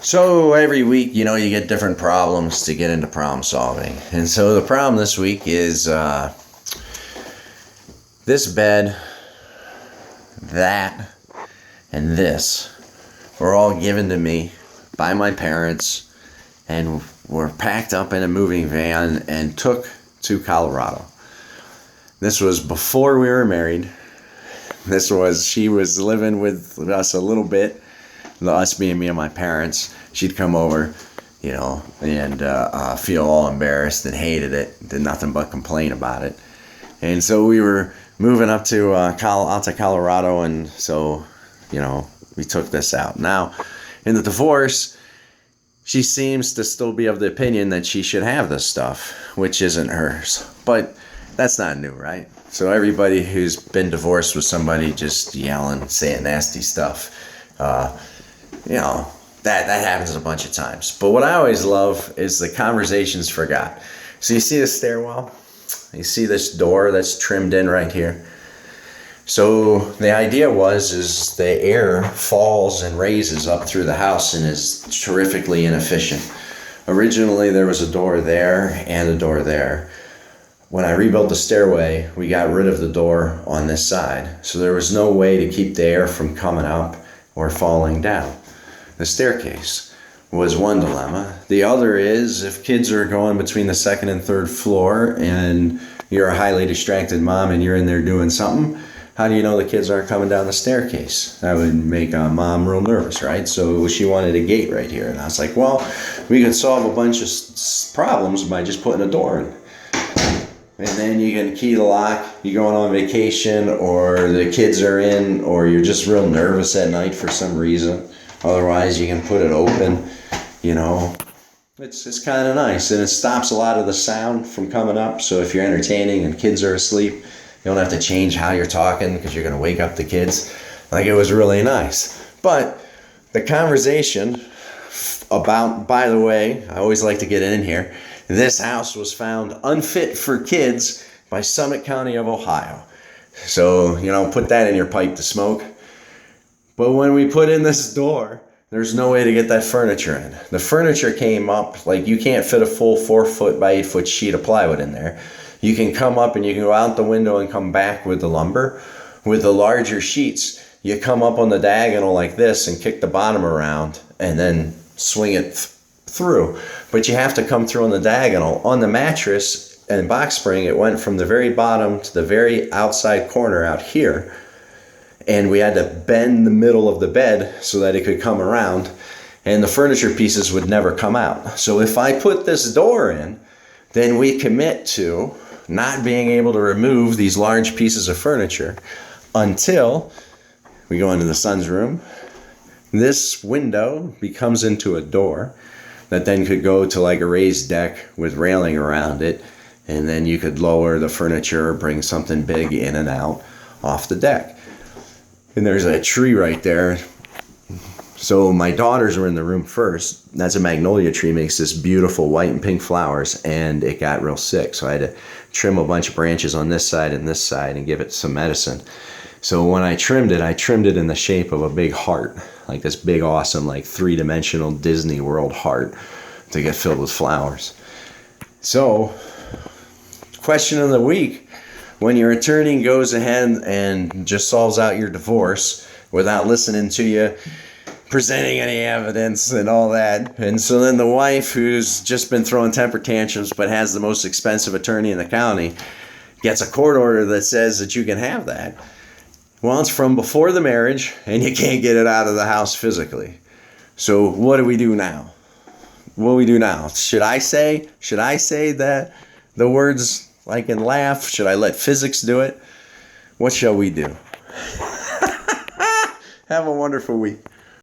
So every week, you get different problems to get into problem solving. And so the problem this week is this bed, that, and this were all given to me by my parents and were packed up in a moving van and took to Colorado. This was before we were married. She was living with us a little bit, us being me and my parents. She'd come over, and feel all embarrassed and hated it, did nothing but complain about it. And so we were moving up to out to Colorado, and so, we took this out. Now, in the divorce, she seems to still be of the opinion that she should have this stuff, which isn't hers. But that's not new, right? So everybody who's been divorced with somebody just yelling, saying nasty stuff, that happens a bunch of times. But what I always love is the conversations forgot. So you see the stairwell? You see this door that's trimmed in right here? So the idea is the air falls and raises up through the house and is terrifically inefficient. Originally there was a door there and a door there. When I rebuilt the stairway, we got rid of the door on this side. So there was no way to keep the air from coming up or falling down. The staircase was one dilemma. The other is if kids are going between the second and third floor and you're a highly distracted mom and you're in there doing something, how do you know the kids aren't coming down the staircase? That would make a mom real nervous, right? So she wanted a gate right here. And I was like, well, we could solve a bunch of problems by just putting a door in. And then you can key the lock, you're going on vacation, or the kids are in, or you're just real nervous at night for some reason. Otherwise, you can put it open, It's kind of nice, and it stops a lot of the sound from coming up. So if you're entertaining and kids are asleep, you don't have to change how you're talking because you're going to wake up the kids. Like, it was really nice. But the conversation about, by the way, I always like to get in here, this house was found unfit for kids by Summit County of Ohio. So, put that in your pipe to smoke. But when we put in this door, there's no way to get that furniture in. The furniture came up, like you can't fit a full 4-foot by 8-foot sheet of plywood in there. You can come up and you can go out the window and come back with the lumber. With the larger sheets, you come up on the diagonal like this and kick the bottom around and then swing it through. But you have to come through on the diagonal. On the mattress and box spring, it went from the very bottom to the very outside corner out here. And we had to bend the middle of the bed so that it could come around, and the furniture pieces would never come out. So if I put this door in, then we commit to not being able to remove these large pieces of furniture until we go into the son's room. This window becomes into a door that then could go to like a raised deck with railing around it, and then you could lower the furniture or bring something big in and out off the deck. And there's a tree right there. So my daughters were in the room first. That's a magnolia tree, makes this beautiful white and pink flowers, and it got real sick. So I had to trim a bunch of branches on this side and give it some medicine. So when I trimmed it in the shape of a big heart, like this big, awesome, like 3-dimensional Disney World heart to get filled with flowers. So, question of the week. When your attorney goes ahead and just solves out your divorce without listening to you, presenting any evidence and all that, and so then the wife who's just been throwing temper tantrums but has the most expensive attorney in the county gets a court order that says that you can have that. Well, it's from before the marriage, and you can't get it out of the house physically. So what do we do now? What do we do now? Should I say that the words like and laugh? Should I let physics do it? What shall we do? Have a wonderful week.